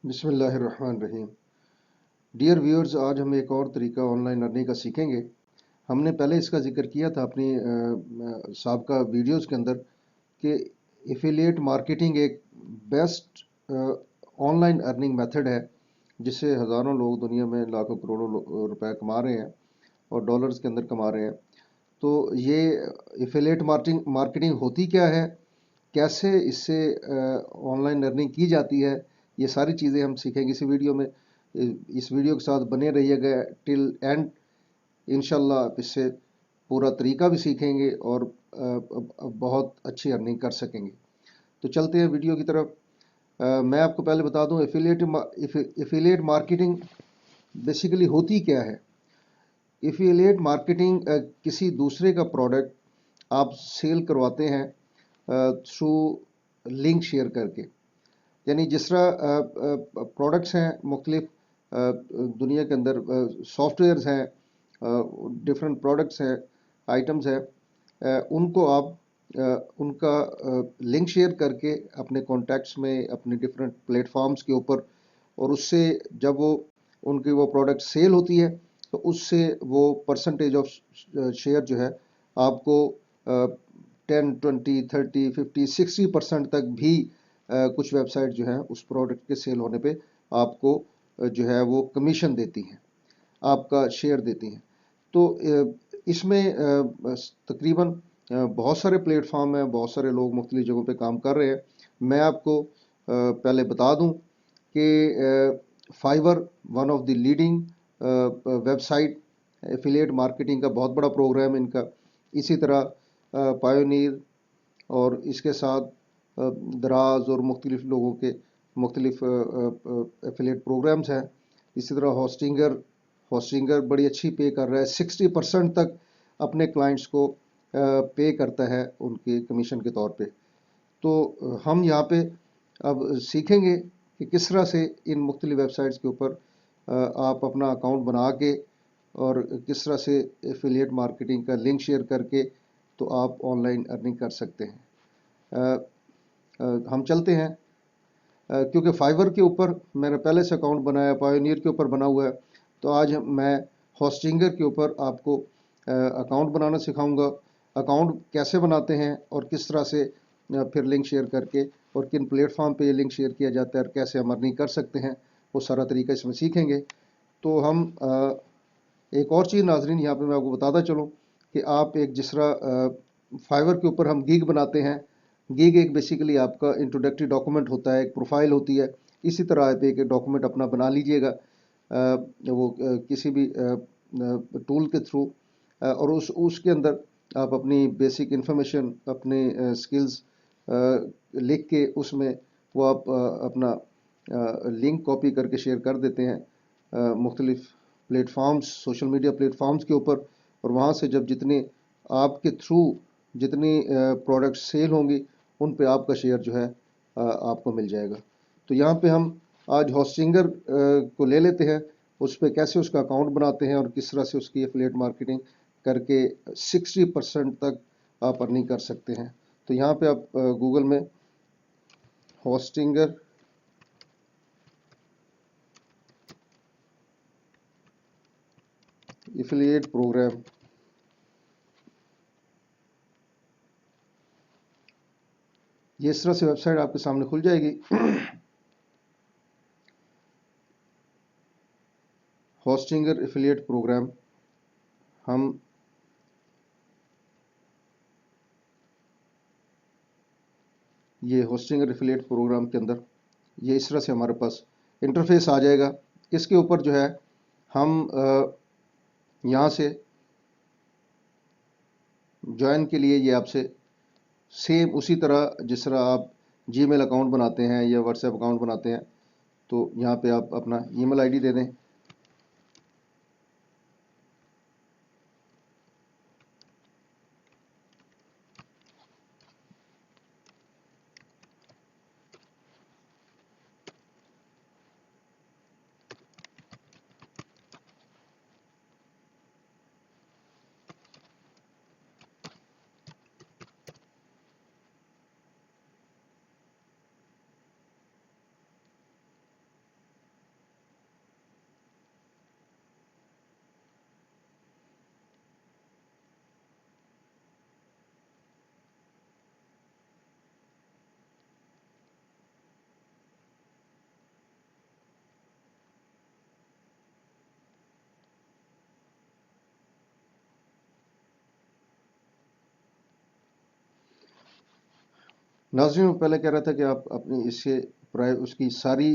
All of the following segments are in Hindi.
बिस्मिल्लाहिर्रहमानिर्रहीम। डियर व्यूअर्स, आज हम एक और तरीका ऑनलाइन अर्निंग का सीखेंगे। हमने पहले इसका जिक्र किया था अपनी साबका वीडियोस के अंदर कि एफिलिएट मार्केटिंग एक बेस्ट ऑनलाइन अर्निंग मेथड है जिससे हज़ारों लोग दुनिया में लाखों करोड़ों रुपए कमा रहे हैं और डॉलर्स के अंदर कमा रहे हैं। तो ये एफिलिएट मार्केटिंग होती क्या है, कैसे इससे ऑनलाइन अर्निंग की जाती है, ये सारी चीज़ें हम सीखेंगे इसी वीडियो में। इस वीडियो के साथ बने रहिएगा टिल एंड। इंशाल्लाह आप इससे पूरा तरीका भी सीखेंगे और बहुत अच्छी अर्निंग कर सकेंगे। तो चलते हैं वीडियो की तरफ। मैं आपको पहले बता दूं एफिलिएट मार्केटिंग बेसिकली होती क्या है। एफिलिएट मार्केटिंग किसी दूसरे का प्रोडक्ट आप सेल करवाते हैं थ्रू लिंक शेयर करके। यानी जिस तरह प्रोडक्ट्स हैं मुख्तलिफ दुनिया के अंदर, सॉफ्टवेयर्स हैं, डिफरेंट प्रोडक्ट्स हैं, आइटम्स हैं, उनको आप उनका लिंक शेयर करके अपने कॉन्टैक्ट्स में, अपने डिफरेंट प्लेटफॉर्म्स के ऊपर, और उससे जब वो उनकी वो प्रोडक्ट सेल होती है तो उससे वो परसेंटेज ऑफ शेयर जो है आपको 10, 20, 30, 50, 60% तक भी कुछ वेबसाइट जो है उस प्रोडक्ट के सेल होने पे आपको जो है वो कमीशन देती हैं, आपका शेयर देती हैं। तो इसमें तकरीबन बहुत सारे प्लेटफॉर्म हैं, बहुत सारे लोग मुख्तलिफ जगहों पे काम कर रहे हैं। मैं आपको पहले बता दूं कि Fiverr one of the leading website affiliate marketing का बहुत बड़ा प्रोग्राम इनका। इसी तरह पायोनीर और इसके साथ दराज और मुख्तलिफ लोगों के मुख्तलिफ एफिलिएट प्रोग्राम्स हैं। इसी तरह होस्टिंगर बड़ी अच्छी पे कर रहा है, 60% तक अपने क्लाइंट्स को पे करता है उनके कमीशन के तौर पे। तो हम यहाँ पे अब सीखेंगे कि किस तरह से इन मुख्तलिफ वेबसाइट्स के ऊपर आप अपना अकाउंट बना के और किस तरह से एफिलिएट मार्केटिंग का लिंक शेयर करके तो आप ऑनलाइन अर्निंग कर सकते हैं। हम चलते हैं। क्योंकि फाइवर के ऊपर मैंने पहले से अकाउंट बनाया, पायोनियर के ऊपर बना हुआ है, तो आज मैं होस्टिंगर के ऊपर आपको अकाउंट बनाना सिखाऊंगा। अकाउंट कैसे बनाते हैं और किस तरह से फिर लिंक शेयर करके और किन प्लेटफॉर्म पे ये लिंक शेयर किया जाता है और कैसे हम अर्निंग कर सकते हैं, वो सारा तरीका इसमें सीखेंगे। तो हम एक और चीज़ नाजरीन यहाँ पे मैं आपको बताता चलूँ कि आप एक जिस तरह फाइवर के ऊपर हम गीग बनाते हैं, गीग एक बेसिकली आपका इंट्रोडक्टरी डॉक्यूमेंट होता है, एक प्रोफाइल होती है। इसी तरह आप एक डॉक्यूमेंट अपना बना लीजिएगा वो किसी भी टूल के थ्रू, और उसके अंदर आप अपनी बेसिक इंफॉर्मेशन, अपने स्किल्स लिख के उसमें वो आप अपना लिंक कॉपी करके शेयर कर देते हैं मुख्तलिफ प्लेटफॉर्म्स, सोशल मीडिया प्लेटफॉर्म्स के ऊपर। और वहाँ से जब जितने आपके थ्रू जितनी प्रोडक्ट सेल होंगी उन पे आपका शेयर जो है आपको मिल जाएगा। तो यहाँ पे हम आज होस्टिंगर को ले लेते हैं, उस पर कैसे उसका अकाउंट बनाते हैं और किस तरह से उसकी एफिलिएट मार्केटिंग करके 60% तक आप अर्निंग कर सकते हैं। तो यहाँ पे आप गूगल में होस्टिंगर एफिलिएट प्रोग्राम, ये इस तरह से वेबसाइट आपके सामने खुल जाएगी। होस्टिंगर एफिलिएट प्रोग्राम, हम ये होस्टिंगर एफिलिएट प्रोग्राम के अंदर ये इस तरह से हमारे पास इंटरफेस आ जाएगा। इसके ऊपर जो है हम यहाँ से ज्वाइन के लिए ये आपसे सेम उसी तरह जिस तरह आप जीमेल अकाउंट बनाते हैं या व्हाट्सएप अकाउंट बनाते हैं, तो यहाँ पे आप अपना ईमेल आईडी दे दें। नाज़रीन, मैं पहले कह रहा था कि आप अपनी इससे प्राय उसकी सारी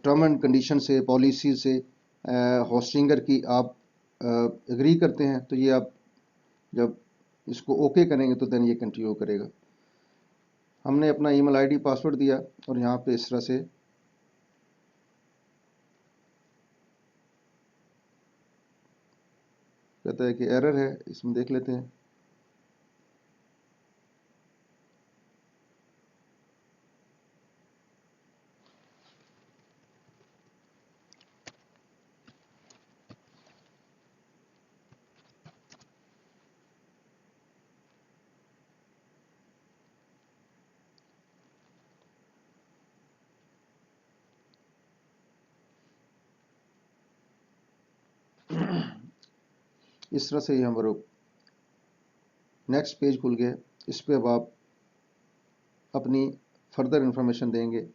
टर्म एंड कंडीशन से, पॉलिसी से, होस्टिंगर की आप एग्री करते हैं, तो ये आप जब इसको ओके करेंगे तो देन ये कंटिन्यू करेगा। हमने अपना ईमेल आईडी पासवर्ड दिया और यहाँ पे इस तरह से कहता है कि एरर है, इसमें देख लेते हैं। इस तरह से ये हमारा नेक्स्ट पेज खुल गया। इस पे अब आप अपनी फर्दर इंफॉर्मेशन देंगे।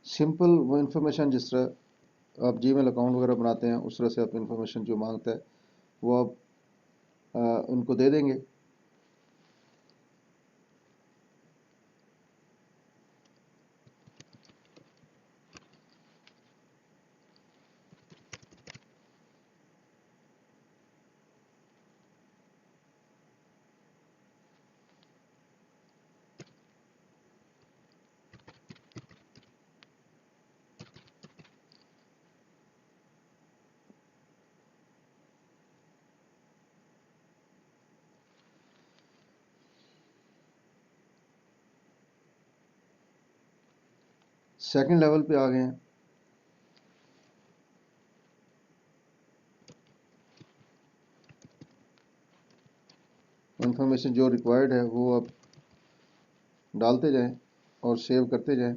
सिंपल वो इन्फॉर्मेशन जिस तरह आप जीमेल अकाउंट वगैरह बनाते हैं, उस तरह से आप इन्फॉर्मेशन जो मांगता है वो आप उनको दे देंगे। सेकंड लेवल पे आ गए हैं। इंफॉर्मेशन जो रिक्वायर्ड है वो आप डालते जाएं और सेव करते जाएं।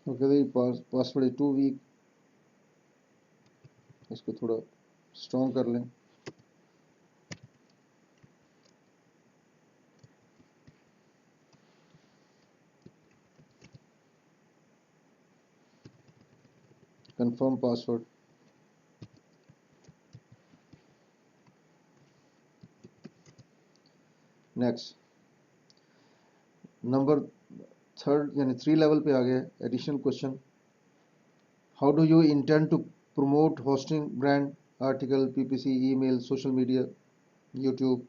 Okay, password is too weak, इसको थोड़ा स्ट्रॉन्ग कर लें। Confirm password. Next, number third यानी 3 लेवल पे आ गया। Additional question, how do you intend to promote hosting brand, article, PPC, email, social media, YouTube.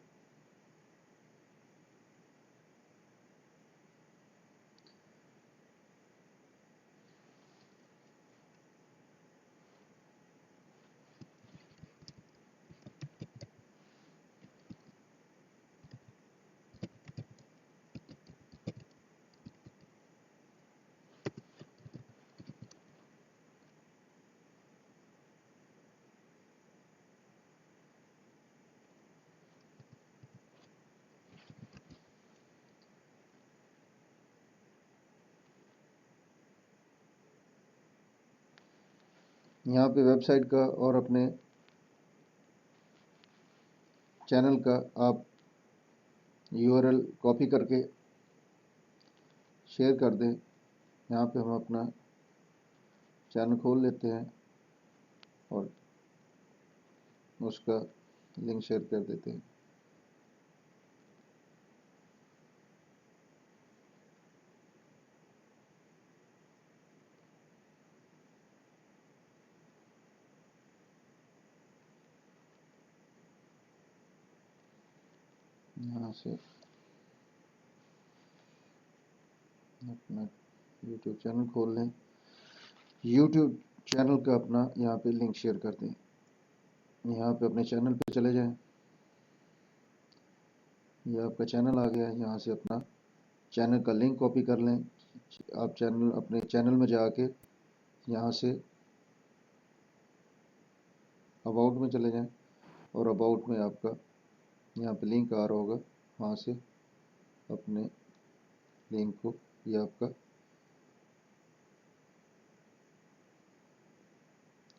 यहाँ पे वेबसाइट का और अपने चैनल का आप यूआरएल कॉपी करके शेयर कर दें। यहाँ पे हम अपना चैनल खोल लेते हैं और उसका लिंक शेयर कर देते हैं। यहाँ से अपना यूट्यूब चैनल खोल लें, यूट्यूब चैनल का अपना यहाँ पे लिंक शेयर कर दें। यहाँ पे अपने चैनल पे चले जाएं, ये आपका चैनल आ गया है। यहाँ से अपना चैनल का लिंक कॉपी कर लें। आप चैनल अपने चैनल में जाके यहाँ से अबाउट में चले जाएं और अबाउट में आपका यहाँ पे लिंक आ रहा होगा, वहाँ से अपने लिंक को, ये आपका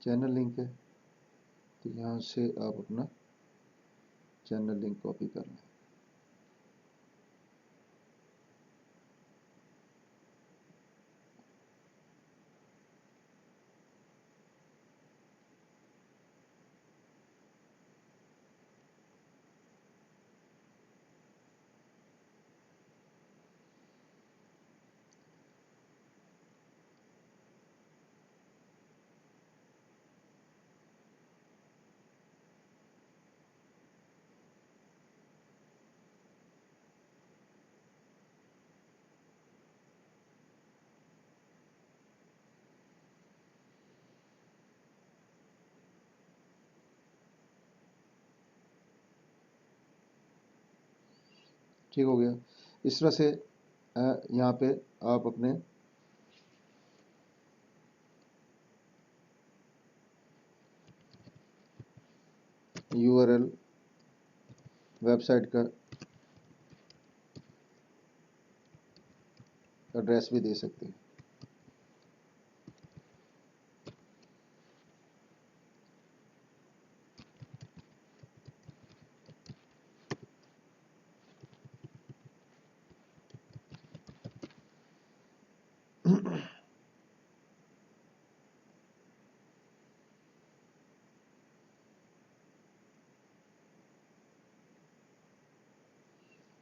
चैनल लिंक है, तो यहाँ से आप अपना चैनल लिंक कॉपी कर लें। ठीक हो गया। इस तरह से यहाँ पे आप अपने यूआरएल वेबसाइट का एड्रेस भी दे सकते हैं।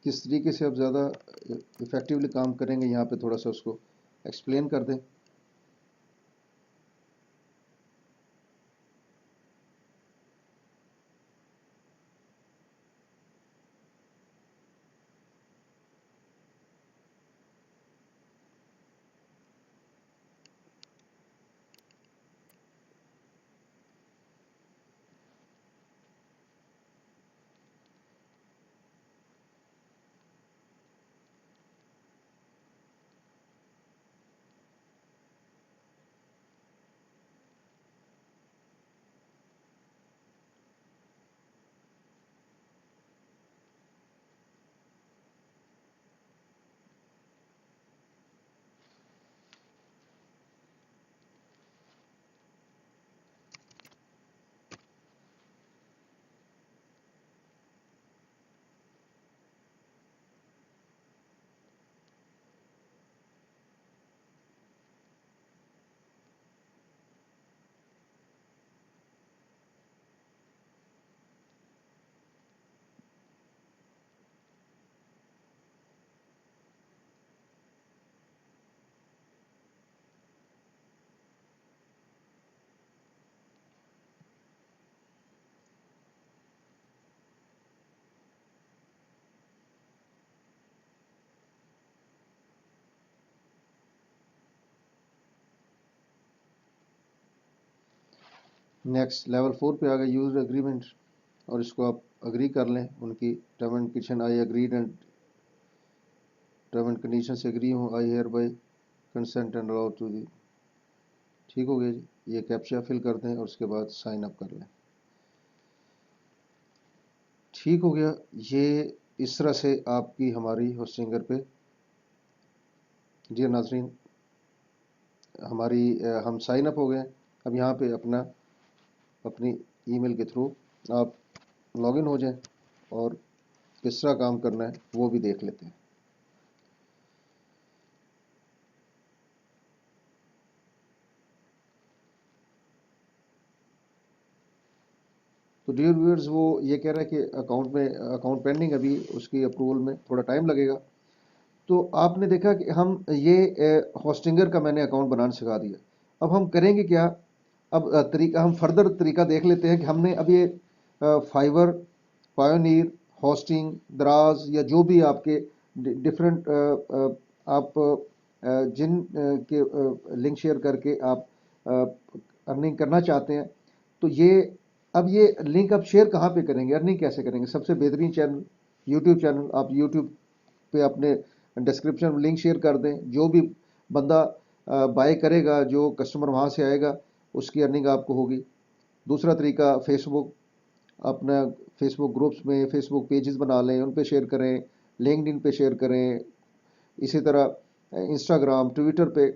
किस तरीके से आप ज़्यादा इफ़ेक्टिवली काम करेंगे, यहाँ पे थोड़ा सा उसको एक्सप्लेन कर दें। नेक्स्ट लेवल 4 पे आ गए, यूजर एग्रीमेंट, और इसको आप अग्री कर लें। उनकी term and condition, I agreed and term and condition से एग्री हूँ, I hereby consent and allow to the. ठीक हो गया जी। ये कैप्चा फिल कर दें और उसके बाद साइन अप कर लें। ठीक हो गया। ये इस तरह से आपकी हमारी होस्टिंगर पे, डियर नाज़रीन, हमारी हम साइन अप हो गए। अब यहाँ पे अपनी ईमेल के थ्रू आप लॉगिन हो जाएं और किस तरह काम करना है वो भी देख लेते हैं। तो डियर व्यूअर्स, वो ये कह रहा है कि अकाउंट पेंडिंग, अभी उसकी अप्रूवल में थोड़ा टाइम लगेगा। तो आपने देखा कि हम ये होस्टिंगर का मैंने अकाउंट बनाना सिखा दिया। अब हम करेंगे क्या? अब तरीका, हम फर्दर तरीका देख लेते हैं कि हमने अब ये फाइवर, पायोनियर, होस्टिंग, दराज या जो भी आपके डिफरेंट आप जिन के लिंक शेयर करके आप अर्निंग करना चाहते हैं, तो ये अब ये लिंक आप शेयर कहाँ पे करेंगे, अर्निंग कैसे करेंगे? सबसे बेहतरीन चैनल यूट्यूब चैनल। आप यूट्यूब पे अपने डिस्क्रिप्शन में लिंक शेयर कर दें। जो भी बंदा बाय करेगा, जो कस्टमर वहाँ से आएगा, उसकी अर्निंग आपको होगी। दूसरा तरीका, फेसबुक, अपना फेसबुक ग्रुप्स में फेसबुक पेजेस बना लें, उन पे शेयर करें, लिंक्डइन पे शेयर करें। इसी तरह इंस्टाग्राम, ट्विटर पे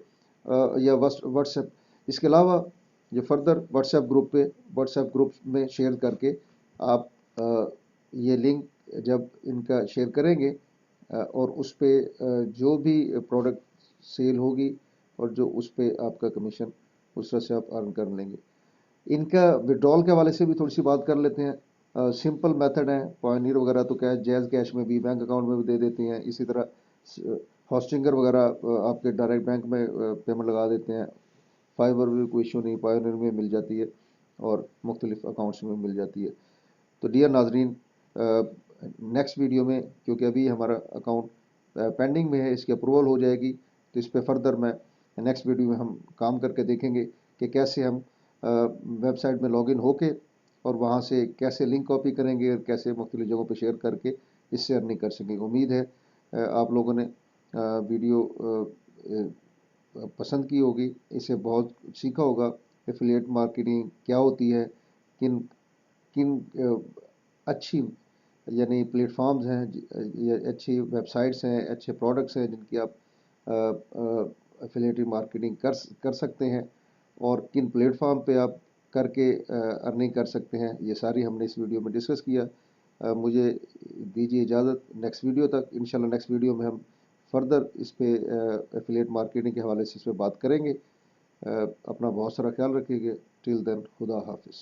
या व्हाट्सएप। इसके अलावा जो फर्दर व्हाट्सएप ग्रुप में शेयर करके आप ये लिंक जब इनका शेयर करेंगे और उस पे जो भी प्रोडक्ट सेल होगी और जो उस पे आपका कमीशन, उस तरह से आप अर्न कर लेंगे। इनका विड्रॉल के हवाले से भी थोड़ी सी बात कर लेते हैं। सिंपल मेथड है, पायोनियर वगैरह तो कैश, जैज़ कैश में भी, बैंक अकाउंट में भी दे देती हैं। इसी तरह होस्टिंगर वगैरह आपके डायरेक्ट बैंक में पेमेंट लगा देते हैं। फाइवर में कोई इशू नहीं, पायोनियर में मिल जाती है और मुख्तलिफ अकाउंट्स में मिल जाती है। तो डियर नाजरीन, नेक्स्ट वीडियो में, क्योंकि अभी हमारा अकाउंट पेंडिंग में है, इसकी अप्रूवल हो जाएगी, तो इस पर फर्दर मैं नेक्स्ट वीडियो में हम काम करके देखेंगे कि कैसे हम वेबसाइट में लॉगिन होके और वहाँ से कैसे लिंक कॉपी करेंगे और कैसे मुख्तलिफ जगहों पर शेयर करके इससे अर्निंग कर सकेंगे। उम्मीद है आप लोगों ने वीडियो पसंद की होगी, इससे बहुत सीखा होगा। एफिलिएट मार्केटिंग क्या होती है, किन किन अच्छी यानी प्लेटफॉर्म्स हैं, ये अच्छी वेबसाइट्स हैं, अच्छे प्रोडक्ट्स हैं जिनकी आप एफिलिएटिव मार्केटिंग कर सकते हैं और किन प्लेटफॉर्म पे आप करके अर्निंग कर सकते हैं। ये सारी हमने इस वीडियो में डिस्कस किया। मुझे दीजिए इजाज़त, नेक्स्ट वीडियो तक। इंशाल्लाह नेक्स्ट वीडियो में हम फर्दर इस पे एफिलिएट मार्केटिंग के हवाले से इस पर बात करेंगे। अपना बहुत सारा ख्याल रखिएगा। टिल देन, खुदा हाफिज़।